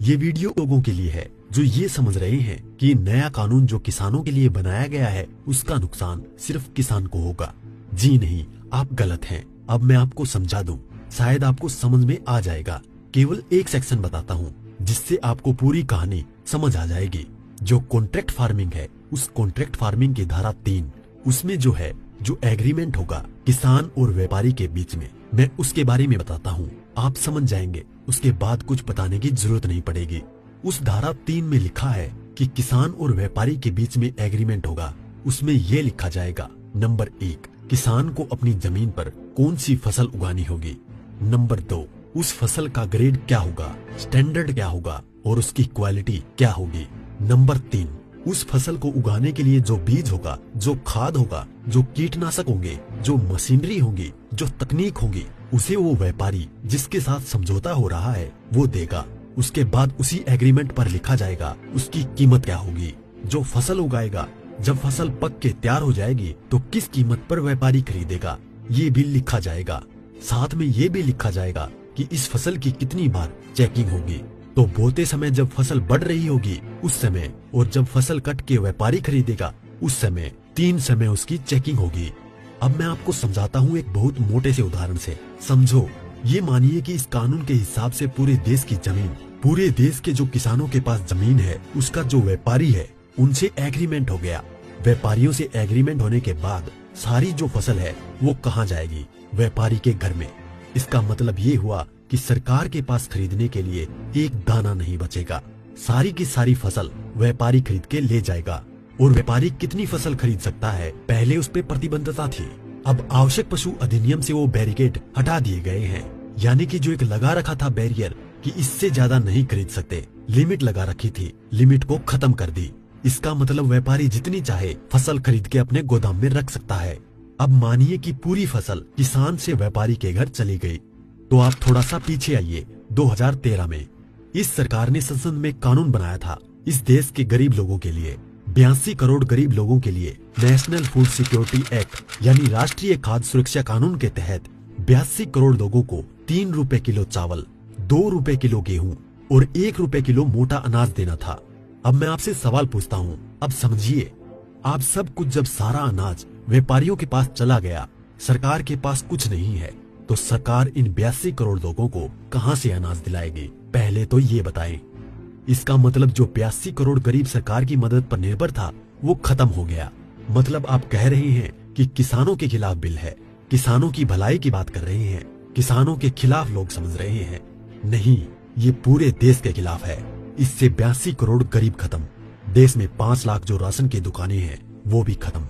ये वीडियो लोगों के लिए है जो ये समझ रहे हैं कि नया कानून जो किसानों के लिए बनाया गया है उसका नुकसान सिर्फ किसान को होगा। जी नहीं, आप गलत हैं। अब मैं आपको समझा दूं, शायद आपको समझ में आ जाएगा। केवल एक सेक्शन बताता हूँ जिससे आपको पूरी कहानी समझ आ जाएगी। जो कॉन्ट्रैक्ट फार्मिंग है, उस कॉन्ट्रैक्ट फार्मिंग की धारा 3, उसमें जो एग्रीमेंट होगा किसान और व्यापारी के बीच में, मैं उसके बारे में बताता हूँ। आप समझ जाएंगे, उसके बाद कुछ बताने की जरूरत नहीं पड़ेगी। उस धारा 3 में लिखा है कि किसान और व्यापारी के बीच में एग्रीमेंट होगा। उसमें ये लिखा जाएगा, नंबर 1, किसान को अपनी जमीन पर कौन सी फसल उगानी होगी। नंबर 2, उस फसल का ग्रेड क्या होगा, स्टैंडर्ड क्या होगा और उसकी क्वालिटी क्या होगी। नंबर 3, उस फसल को उगाने के लिए जो बीज होगा, जो खाद होगा, जो कीटनाशक होंगे, जो मशीनरी होगी, जो तकनीक होगी, उसे वो व्यापारी जिसके साथ समझौता हो रहा है वो देगा। उसके बाद उसी एग्रीमेंट पर लिखा जाएगा उसकी कीमत क्या होगी। जो फसल उगाएगा, जब फसल पक के तैयार हो जाएगी तो किस कीमत पर व्यापारी खरीदेगा, ये भी लिखा जाएगा। साथ में ये भी लिखा जाएगा कि इस फसल की कितनी बार चेकिंग होगी। तो बोते समय जब फसल बढ़ रही होगी उस समय, और जब फसल कट के व्यापारी खरीदेगा उस समय, 3 समय उसकी चेकिंग होगी। अब मैं आपको समझाता हूँ एक बहुत मोटे से उदाहरण से। समझो, ये मानिए कि इस कानून के हिसाब से पूरे देश की जमीन, पूरे देश के जो किसानों के पास जमीन है, उसका जो व्यापारी है उनसे एग्रीमेंट हो गया। व्यापारियों से एग्रीमेंट होने के बाद सारी जो फसल है वो कहाँ जाएगी, व्यापारी के घर में। इसका मतलब ये हुआ कि सरकार के पास खरीदने के लिए एक दाना नहीं बचेगा। सारी की सारी फसल व्यापारी खरीद के ले जाएगा। और व्यापारी कितनी फसल खरीद सकता है, पहले उस पर प्रतिबंधता थी। अब आवश्यक पशु अधिनियम से वो बैरिकेड हटा दिए गए हैं। यानी कि जो एक लगा रखा था बैरियर कि इससे ज्यादा नहीं खरीद सकते, लिमिट लगा रखी थी, लिमिट को खत्म कर दी। इसका मतलब व्यापारी जितनी चाहे फसल खरीद के अपने गोदाम में रख सकता है। अब मानिए कि पूरी फसल किसान से व्यापारी के घर चली गई, तो आप थोड़ा सा पीछे आइए। 2013 में इस सरकार ने संसद में कानून बनाया था इस देश के गरीब लोगों के लिए। 82 करोड़ गरीब लोगों के लिए नेशनल फूड सिक्योरिटी एक्ट यानी राष्ट्रीय खाद्य सुरक्षा कानून के तहत 82 करोड़ लोगों को 3 रुपए किलो चावल, 2 रुपए किलो गेहूं और 1 रुपए किलो मोटा अनाज देना था। अब मैं आपसे सवाल पूछता हूँ, अब समझिए, आप सब कुछ जब सारा अनाज व्यापारियों के पास चला गया, सरकार के पास कुछ नहीं है, तो सरकार इन 82 करोड़ लोगों को कहां से अनाज दिलाएगी, पहले तो ये बताएं। इसका मतलब जो 82 करोड़ गरीब सरकार की मदद पर निर्भर था वो खत्म हो गया। मतलब आप कह रहे हैं कि किसानों के खिलाफ बिल है, किसानों की भलाई की बात कर रहे हैं, किसानों के खिलाफ लोग समझ रहे हैं। नहीं, ये पूरे देश के खिलाफ है। इससे 82 करोड़ गरीब खत्म। देश में 5 लाख जो राशन की दुकानें हैं वो भी खत्म।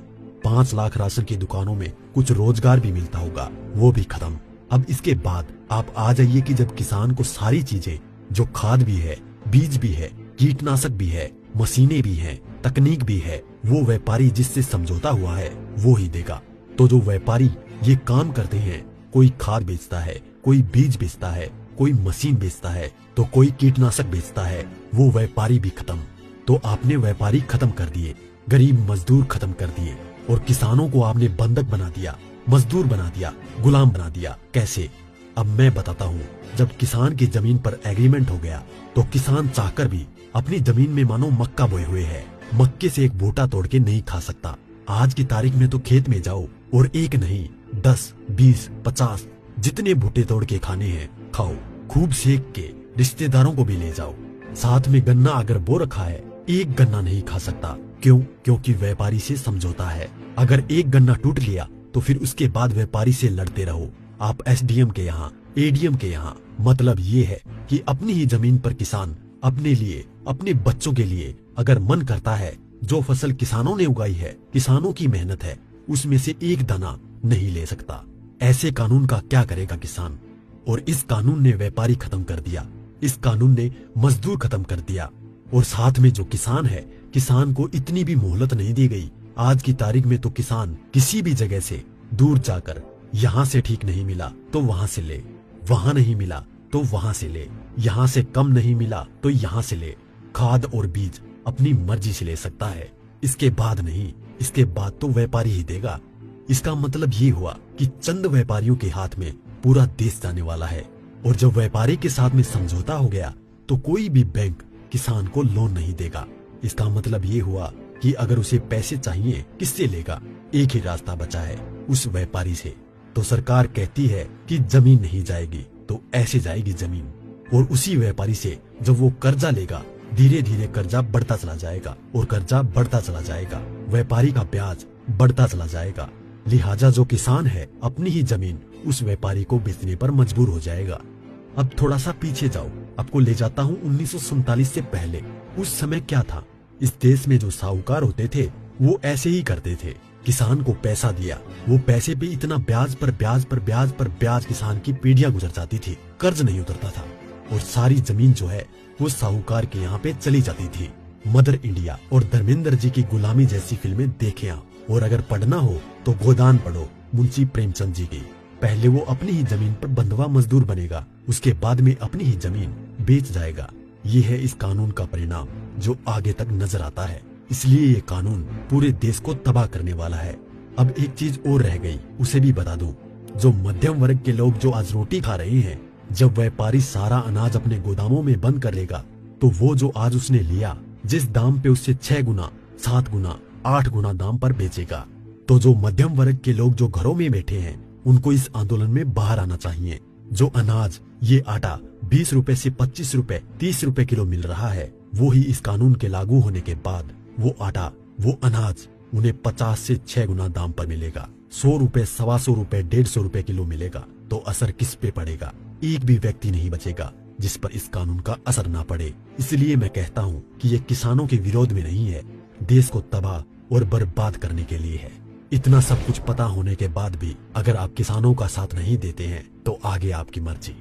5 लाख राशन की दुकानों में कुछ रोजगार भी मिलता होगा, वो भी खत्म। अब इसके बाद आप आ जाइए कि जब किसान को सारी चीजें, जो खाद भी है, बीज भी है, कीटनाशक भी है, मशीनें भी हैं, तकनीक भी है, वो व्यापारी जिससे समझौता हुआ है वो ही देगा। तो जो व्यापारी ये काम करते हैं, कोई खाद बेचता है, कोई बीज बेचता है, कोई मशीन बेचता है, तो कोई कीटनाशक बेचता है, वो व्यापारी भी खत्म। तो आपने व्यापारी खत्म कर दिए, गरीब मजदूर खत्म कर दिए, और किसानों को आपने बंधक बना दिया, मजदूर बना दिया, गुलाम बना दिया। कैसे? अब मैं बताता हूँ। जब किसान की जमीन पर एग्रीमेंट हो गया तो किसान चाहकर भी अपनी जमीन में मानो मक्का बोए हुए है, मक्के से एक बूटा तोड़ के नहीं खा सकता। आज की तारीख में तो खेत में जाओ और एक नहीं 10, 20, 50 जितने बूटे तोड़ के खाने हैं खाओ, खूब सेक के, रिश्तेदारों को भी ले जाओ। साथ में गन्ना अगर बो रखा है, एक गन्ना नहीं खा सकता। क्यों? क्योंकि व्यापारी से समझौता है। अगर एक गन्ना टूट लिया तो फिर उसके बाद व्यापारी से लड़ते रहो, आप एसडीएम के यहाँ, एडीएम के यहाँ। मतलब ये है कि अपनी ही जमीन पर किसान अपने लिए, अपने बच्चों के लिए अगर मन करता है, जो फसल किसानों ने उगाई है, किसानों की मेहनत है, उसमें से एक दाना नहीं ले सकता। ऐसे कानून का क्या करेगा किसान? और इस कानून ने व्यापारी खत्म कर दिया, इस कानून ने मजदूर खत्म कर दिया, और साथ में जो किसान है, किसान को इतनी भी मोहलत नहीं दी गई। आज की तारीख में तो किसान किसी भी जगह से दूर जाकर, यहाँ से ठीक नहीं मिला तो वहां से ले, वहां नहीं मिला तो वहां से ले, यहाँ से कम नहीं मिला तो यहाँ से ले। खाद और बीज अपनी मर्जी से ले सकता है, इसके बाद नहीं, इसके बाद तो व्यापारी ही देगा। इसका मतलब ये हुआ कि चंद व्यापारियों के हाथ में पूरा देश जाने वाला है। और जब व्यापारी के साथ में समझौता हो गया तो कोई भी बैंक किसान को लोन नहीं देगा। इसका मतलब ये हुआ कि अगर उसे पैसे चाहिए किससे लेगा? एक ही रास्ता बचा है, उस व्यापारी से। तो सरकार कहती है कि जमीन नहीं जाएगी, तो ऐसे जाएगी जमीन। और उसी व्यापारी से जब वो कर्जा लेगा, धीरे धीरे कर्जा बढ़ता चला जाएगा और कर्जा बढ़ता चला जाएगा, व्यापारी का ब्याज बढ़ता चला जाएगा। लिहाजा जो किसान है अपनी ही जमीन उस व्यापारी को बेचने पर मजबूर हो जाएगा। अब थोड़ा सा पीछे जाओ, आपको ले जाता हूँ 1947 से पहले। उस समय क्या था? इस देश में जो साहूकार होते थे वो ऐसे ही करते थे। किसान को पैसा दिया, वो पैसे पे इतना ब्याज पर ब्याज पर ब्याज पर ब्याज किसान की पीढ़ियां गुजर जाती थी, कर्ज नहीं उतरता था और सारी जमीन जो है वो साहूकार के यहाँ पे चली जाती थी। मदर इंडिया और धर्मेंद्र जी की गुलामी जैसी फिल्में देखें आप, और अगर पढ़ना हो तो गोदान पढ़ो मुंशी प्रेमचंद जी की। पहले वो अपनी ही जमीन पर बंधुआ मजदूर बनेगा, उसके बाद में अपनी ही जमीन बेच जाएगा। ये है इस कानून का परिणाम जो आगे तक नजर आता है। इसलिए ये कानून पूरे देश को तबाह करने वाला है। अब एक चीज और रह गई, उसे भी बता दूं। जो मध्यम वर्ग के लोग जो आज रोटी खा रहे हैं, जब व्यापारी सारा अनाज अपने गोदामों में बंद कर लेगा, तो वो जो आज उसने लिया जिस दाम पे उससे 6 गुना 7 गुना 8 गुना दाम पर बेचेगा। तो जो मध्यम वर्ग के लोग जो घरों में बैठे हैं, उनको इस आंदोलन में बाहर आना चाहिए। जो अनाज, ये आटा 20 रुपए से 25 रुपए 30 रुपए किलो मिल रहा है, वो ही इस कानून के लागू होने के बाद वो आटा, वो अनाज उन्हें 50 से 6 गुना दाम पर मिलेगा। 100 रुपए, 125 रुपए, 150 रुपए किलो मिलेगा। तो असर किस पे पड़ेगा? एक भी व्यक्ति नहीं बचेगा जिस पर इस कानून का असर ना पड़े। इसलिए मैं कहता हूँ कि ये किसानों के विरोध में नहीं है, देश को तबाह और बर्बाद करने के लिए है। इतना सब कुछ पता होने के बाद भी अगर आप किसानों का साथ नहीं देते हैं तो आगे आपकी मर्जी।